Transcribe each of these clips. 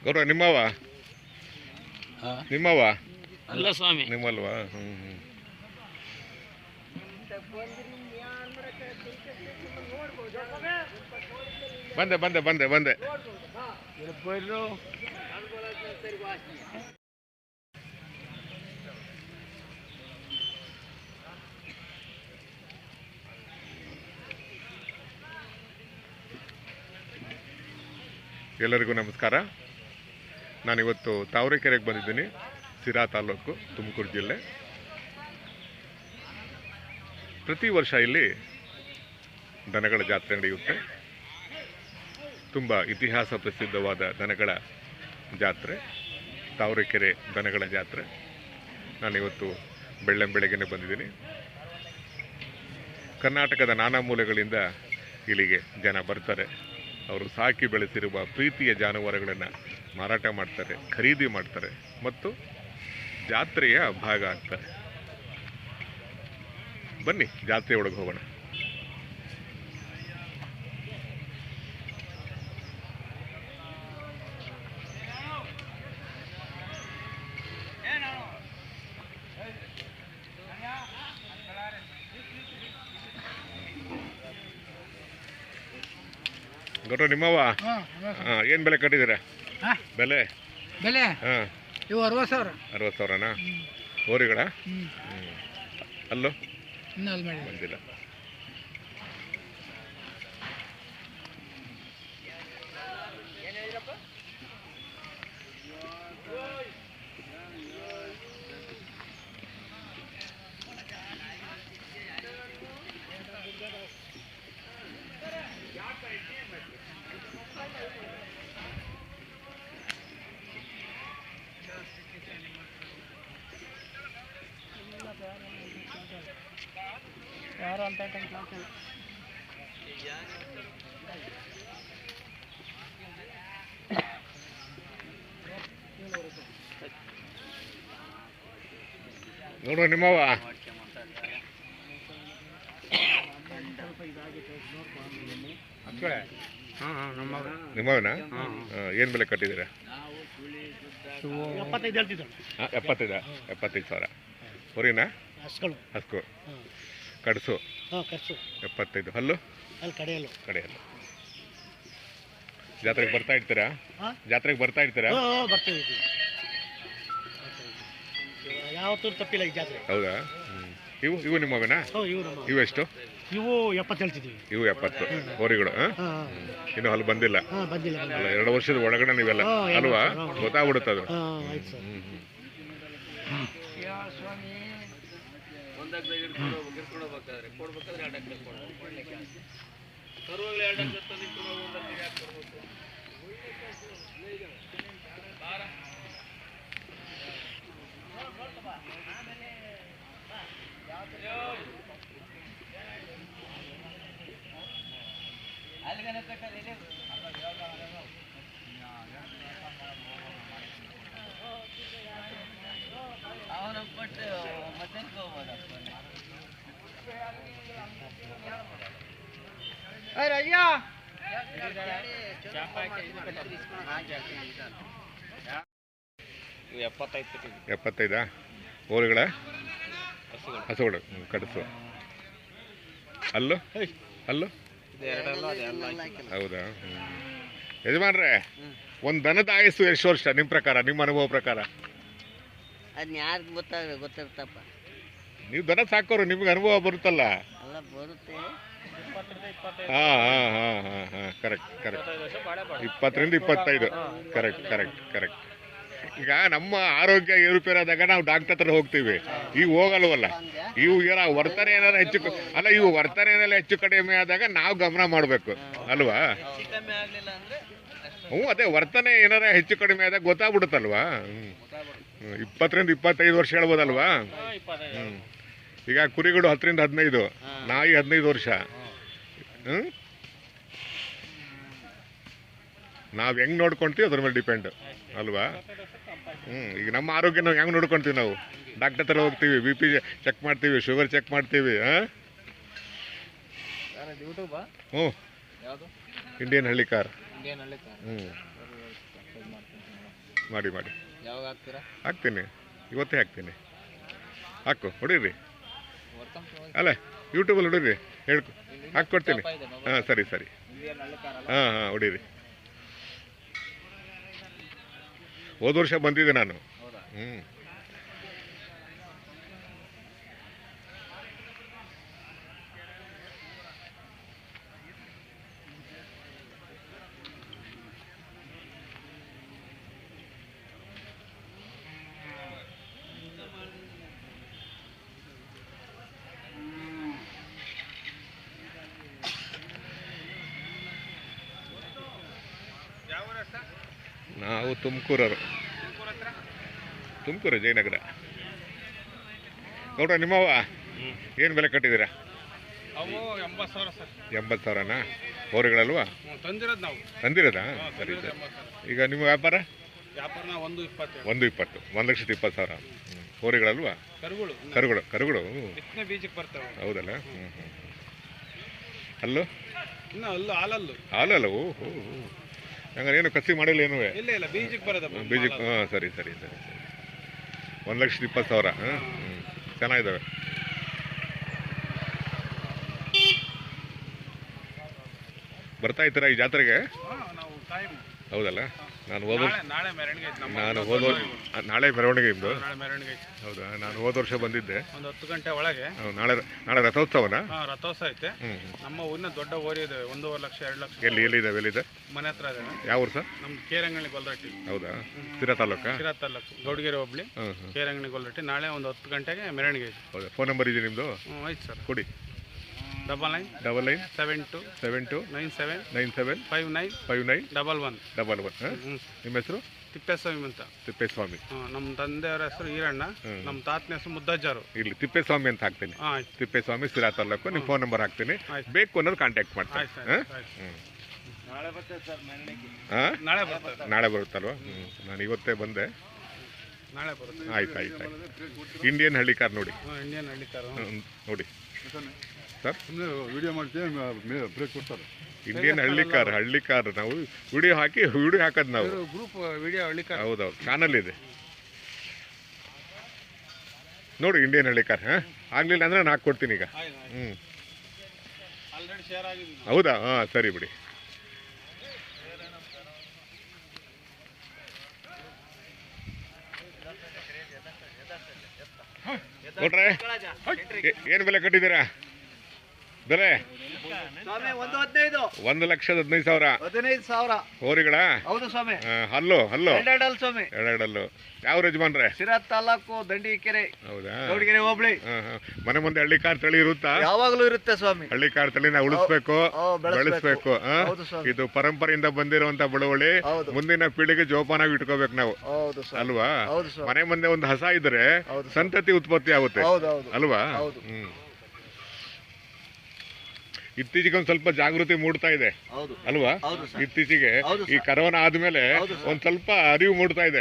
ಗೌರವ ನಿಮ್ಮವ ನಿಮ್ಮವ ಅಲ್ಲ ಸ್ವಾಮಿ ನಿಮ್ಮಲ್ವಾ? ಬಂದೆ ಬಂದೆ ಬಂದೆ ಬಂದೆ. ಎಲ್ಲರಿಗೂ ನಮಸ್ಕಾರ. ನಾನಿವತ್ತು ತಾವರೆಕೆರೆಗೆ ಬಂದಿದ್ದೀನಿ. ಸಿರಾ ತಾಲೂಕು, ತುಮಕೂರು ಜಿಲ್ಲೆ. ಪ್ರತಿ ವರ್ಷ ಇಲ್ಲಿ ದನಗಳ ಜಾತ್ರೆ ನಡೆಯುತ್ತೆ. ತುಂಬ ಇತಿಹಾಸ ಪ್ರಸಿದ್ಧವಾದ ದನಗಳ ಜಾತ್ರೆ ತಾವರೆಕೆರೆ ದನಗಳ ಜಾತ್ರೆ. ನಾನಿವತ್ತು ಬೆಳಗ್ಗೆನೆ ಬಂದಿದ್ದೀನಿ. ಕರ್ನಾಟಕದ ನಾನಾ ಮೂಲೆಗಳಿಂದ ಇಲ್ಲಿಗೆ ಜನ ಬರ್ತಾರೆ. ಅವರು ಸಾಕಿ ಬೆಳೆಸಿರುವ ಪ್ರೀತಿಯ ಜಾನುವಾರುಗಳನ್ನು ಮಾರಾಟ ಮಾಡ್ತಾರೆ, ಖರೀದಿ ಮಾಡ್ತಾರೆ ಮತ್ತು ಜಾತ್ರೆಯ ಭಾಗ ಆಗ್ತಾರೆ. ಬನ್ನಿ ಜಾತ್ರೆ ಒಳಗೆ ಹೋಗೋಣ. ಗೌರವ ನಿಮ್ಮವ ಏನು ಬೆಲೆ ಕಟ್ಟಿದ್ದೀರಾ? ಬೆಲೆ ಬೆಲೆ ಇವು 60,000. 60,000ನಾ? ಓರಿಗಳ? ಅಲ್ಲೋ ಇನ್ನೂ ಅಲ್ಲಿ ಮಾಡಿ ಬಂದಿಲ್ಲ. ಯಾರು ಅಂತ ನೋಡುವ ನಿಮ್ಮವ ನಿಮ್ಮವನ ಏನು ಬೆಲೆ ಕಟ್ಟಿದ್ದೀರಾ? 75,000. ಹೊರಿನಾ? ಹಸ್ಕು ಕಡಸು 75. ಹಲ್ಲು ಕಡೆಯಲ್ಲು. ಜಾತ್ರೆಗೆ ಬರ್ತಾ ಇರ್ತೀರಾ? ಬರ್ತೀವಿ. ಯಾವತ್ತೂ ತಪ್ಪಿಲ್ಲ ಈ ಜಾತ್ರೆ. ಹೌದಾ? ಇವು ನಿಮ್ಮವನಾ? ಇವು ಎಷ್ಟು? ಇವು 70 ಹೇಳ್ತಿದ್ದೀವಿ. ಇವು 70 ಹೋರಿಗಳು. ಇನ್ನು ಹಲ್ಲು ಬಂದಿಲ್ಲ ಅಲ್ಲ? 2 ವರ್ಷದ ಒಳಗಡೆ ನೀವೆಲ್ಲ ಅಲ್ವಾ? ಗೊತ್ತಾಗ್ಬಿಡುತ್ತೆ ಅದು. ಇವು 75. 75 ಹೋರಿಗಳ? ಹಸುಗಳು ಕಡಸು. ಅಲ್ಲು ಹೌದಾ? ಯಜಮಾನ್ರೆ, ಒಂದು ದನದ ಆಯಸ್ಸು ಎಷ್ಟು ವರ್ಷ ನಿಮ್ಮ ಪ್ರಕಾರ, ನಿಮ್ಮ ಅನುಭವ ಪ್ರಕಾರ? ಅದನ್ನ ಯಾರಿಗೆ ಗೊತ್ತಿರ್ತಪ್ಪ. ನೀವು ದನ ಸಾಕೋರು, ನಿಮ್ಗೆ ಅನುಭವ ಬರುತ್ತಲ್ಲ? ಅಲ್ಲ ಬರುತ್ತೆ. ಕರೆಕ್ಟ್ 20ರಿಂದ 25. ಕರೆಕ್ಟ್. ಈಗ ನಮ್ಮ ಆರೋಗ್ಯ ಏರುಪೇರಾದಾಗ ನಾವು ಡಾಕ್ಟರ್ ಹತ್ರ ಹೋಗ್ತೀವಿ. ಇವು ಹೋಗಲ್ವಲ್ಲ. ಇವು ವರ್ತನೆ ಏನಾದ್ರು ಹೆಚ್ಚು ಕಡಿಮೆ ಆದಾಗ ನಾವು ಗಮನ ಮಾಡಬೇಕು ಅಲ್ವಾ? ಅದೇ ವರ್ತನೆ ಏನಾರ ಹೆಚ್ಚು ಕಡಿಮೆ ಆದಾಗ ಗೊತ್ತಾಗ್ಬಿಡುತ್ತಲ್ವಾ? 20ರಿಂದ 25 ವರ್ಷ ಹೇಳ್ಬೋದಲ್ವಾ? ಈಗ ಕುರಿಗಳು 10ರಿಂದ 15, ನಾಯಿ 15 ವರ್ಷ. ನಾವು ಹೆಂಗ್ ನೋಡ್ಕೊಂತೀವಿ ಅದ್ರ ಮೇಲೆ ಡಿಪೆಂಡ್ ಅಲ್ವಾ? ಈಗ ನಮ್ಮ ಆರೋಗ್ಯ ನಾವು ಹೆಂಗೆ ನೋಡ್ಕೊಳ್ತೀವಿ ನಾವು ಡಾಕ್ಟರ್ ಹತ್ರ ಹೋಗ್ತೀವಿ ಬಿ ಪಿ ಚೆಕ್ ಮಾಡ್ತೀವಿ ಶುಗರ್ ಚೆಕ್ ಮಾಡ್ತೀವಿ ಹ್ಞೂ ಇಂಡಿಯನ್ ಹಳ್ಳಿ ಕಾರ್ ಮಾಡಿ ಮಾಡಿ ಹಾಕ್ತೀನಿ ಇವತ್ತೇ ಹಾಕ್ತೀನಿ ಹಾಕು ಹೊಡೀರಿ ಅಲ್ಲ ಯೂಟ್ಯೂಬಲ್ಲಿ ಹೊಡೀರಿ ಹೇಳ್ಕೊ ಹಾಕ್ಕೊಡ್ತೀನಿ ಹಾಂ ಸರಿ ಹಾಂ ಹೊಡೀರಿ ಹೋದ ವರ್ಷ ಬಂದಿದ್ದೆ ನಾನು ನಾವು ತುಮಕೂರವರು ತುಮಕೂರು ಜಯನಗರ ನೋಡ್ರ ನಿಮ್ಮವ್ವ ಏನು ಬೆಲೆ ಕಟ್ಟಿದ್ದೀರಾ? 80,000ನಾ? ಹೋರಿಗಳಲ್ವಾ ತಂದಿರೋದಾ? ಸರಿ ಈಗ ನಿಮ್ಮ ವ್ಯಾಪಾರ 120 1,20,000 ಹೋರಿಗಳಲ್ವಾ? ಕರುಗಳು ಹೌದಲ್ಲ ಅಲ್ಲೂ ಹಾಲಲ್ಲ ಓಹೋ ಹಂಗಾರೆ ಏನು ಕಸಿ ಮಾಡಿಲ್ಲ ಏನೂ ಬೀಜಕ್ಕೆ ಹಾಂ ಸರಿ 1,20,000 ಚೆನ್ನಾಗಿದ್ದಾವೆ. ಬರ್ತಾ ಇದ್ದೀರಾ ಈ ಜಾತ್ರೆಗೆ? ಹೌದಲ್ಲ ನಾಳೆ ಮೆರವಣಿಗೆ ಇದ್ದು ಹೌದಾ? ನಾನು ಹೋದ ವರ್ಷ ಬಂದಿದ್ದೆ. 10 ಗಂಟೆ ಒಳಗೆ ನಾಳೆ ರಥೋತ್ಸವನಾ? ರಥೋತ್ಸವ ಐತೆ. ನಮ್ಮ ಊರಿನ ದೊಡ್ಡ ಓರಿ ಇದೆ, 1.5 ಲಕ್ಷ 2 ಲಕ್ಷ. ಎಲ್ಲಿದೆ? ಮನೆ ಹತ್ರ ಇದೆ. ಯಾವ ಊರು ಸರ್? ನಮ್ದು ಕೇರಂಗಣಿ ಗೊಲ್ರಟ್ಟಿ. ಹೌದಾ? ಸಿರಾ ತಾಲೂಕು ಗೌಡಗೆರೆ ಹೋಬಳಿ ಕೇರಂಗಣಿ ಗೊಲ್ರಟ್ಟಿ. ನಾಳೆ ಒಂದು 10 ಗಂಟೆಗೆ ಮೆರವಣಿಗೆ ಇದೆ. ಹೌದಾ? ಫೋನ್ ನಂಬರ್ ಇದೆ ನಿಮ್ಮದು? ಆಯ್ತು ಸರ್ ಕೊಡಿ. 99 72 97 59 11. ನಿಮ್ಮ ಹೆಸರು? ತಿಪ್ಪೇಸ್ವಾಮಿ ಅಂತ. ತಿಪ್ಪೇಸ್ವಾಮಿ. ನಮ್ಮ ತಂದೆಯವರ ಹೆಸರು ಈರಣ್ಣ, ನಮ್ಮ ತಾತನ ಹೆಸರು ಮುದ್ದಜ್ಜಾರು. ಇಲ್ಲಿ ತಿಪ್ಪೇಸ್ವಾಮಿ ಅಂತ ಹಾಕ್ತೀನಿ. ತಿಪ್ಪೇಸ್ವಾಮಿ ಸಿರಾ ತಾಲೂಕು. ನಿಮ್ಮ ಫೋನ್ ನಂಬರ್ ಹಾಕ್ತೀನಿ, ಬೇಕು ಅನ್ನೋದು ಕಾಂಟ್ಯಾಕ್ಟ್ ಮಾಡ್ತೀನಿ. ನಾಳೆ ಬರುತ್ತಲ್ವಾ? ನಾನು ಇವತ್ತೇ ಬಂದೆ. ನಾಳೆ ಬರುತ್ತೆ. ಆಯ್ತು. ಇಂಡಿಯನ್ ಹಳ್ಳಿ ಕಾರ್ ನೋಡಿ. ಇಂಡಿಯನ್ ಹಳ್ಳಿ ಕಾರ್ ನೋಡಿ ಸರ್. ವಿಡಿಯೋ ಮಾಡ್ತೀವಿ ಬ್ರೇಕ್ ಕೊಡ್ತಾರೆ. ಇಂಡಿಯನ್ ಹಳ್ಳಿ ಕಾರ್ ನಾವು ವಿಡಿಯೋ ಹಾಕೋದು ನಾವು. ಗ್ರೂಪ್ ವಿಡಿಯೋ ಹಳ್ಳಿ ಕಾರ್. ಹೌದೌದು, ಚಾನಲ್ ಇದೆ ನೋಡಿ ಇಂಡಿಯನ್ ಹಳ್ಳಿ ಕಾರ್. ಆಗ್ಲಿಲ್ಲ ಅಂದ್ರೆ ನಾನು ಹಾಕ್ಕೊಡ್ತೀನಿ ಈಗ. ಹೌದಾ? ಹಾಂ ಸರಿ ಬಿಡಿ. ನೋಡ್ರೆ ಏನು ಬೆಲೆ ಕಟ್ಟಿದ್ದೀರಾ? ಬೆಲೆ 1,15,000 ಹೋರಿಗಳ? ಹೌದು ಸ್ವಾಮಿ. ಹಲ್ಲು ಸ್ವಾಮಿ. ಎರಡಲ್ಲು. ಯಾವ ಯಜಮಾನ್ರೆ? ಸಿರಾ ತಾಲೂಕು ದಂಡಿಕೆರೆ. ಹೌದಾ? ಗೌಡಗೆರೆ ಹೋಬಳಿ. ಮನೆ ಮುಂದೆ ಹಳ್ಳಿ ಕಾರ್ ತಳಿ ಇರುತ್ತಾ? ಯಾವಾಗಲೂ ಇರುತ್ತೆ ಸ್ವಾಮಿ. ಹಳ್ಳಿ ಕಾರ್ ತಳಿನ ಉಳಿಸ್ಬೇಕು, ಬೆಳೆಸ್ಬೇಕು. ಹೌದು ಇದು ಪರಂಪರೆಯಿಂದ ಬಂದಿರುವಂತ ಬಳುವಳಿ. ಮುಂದಿನ ಪೀಳಿಗೆ ಜೋಪಾನಾಗಿ ಇಟ್ಕೋಬೇಕು ನಾವು, ಅಲ್ವಾ? ಮನೆ ಮುಂದೆ ಒಂದು ಹಸ ಇದ್ರೆ ಸಂತತಿ ಉತ್ಪತ್ತಿ ಆಗುತ್ತೆ, ಅಲ್ವಾ? ಇತ್ತೀಚೆಗೆ ಒಂದ್ ಸ್ವಲ್ಪ ಜಾಗೃತಿ ಮೂಡ್ತಾ ಇದೆ, ಅಲ್ವಾ? ಇತ್ತೀಚೆಗೆ ಈ ಕರೋನಾ ಆದ್ಮೇಲೆ ಒಂದ್ ಸ್ವಲ್ಪ ಅರಿವು ಮೂಡ್ತಾ ಇದೆ,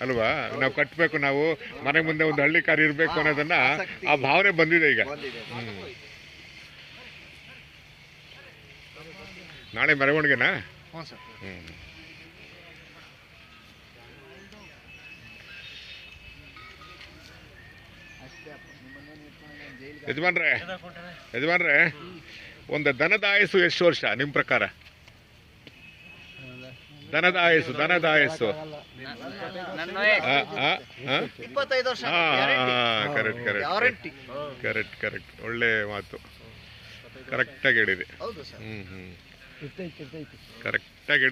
ಅಲ್ವಾ? ನಾವು ಕಟ್ಬೇಕು, ನಾವು ಮನೆ ಮುಂದೆ ಒಂದು ಹಳ್ಳಿ ಕಾರ್ ಇರ್ಬೇಕು ಅನ್ನೋದನ್ನ ಆ ಭಾವನೆ ಬಂದಿದೆ ಈಗ. ನಾಳೆ ಮೆರವಣಿಗೆನಾ? ಯಜಮಾನ್ರೆ ಒಂದು ದನದ ಆಯಸ್ಸು ಎಷ್ಟು ವರ್ಷ ನಿಮ್ಮ ಪ್ರಕಾರ? ದನದ ಆಯಸ್ಸು 25 ವರ್ಷ. ಕರೆಕ್ಟ್. ಒಳ್ಳೆ ಮಾತು, ಕರೆಕ್ಟಾಗಿ ಹೇಳಿದೆ. ಕರೆಕ್ಟಾಗಿ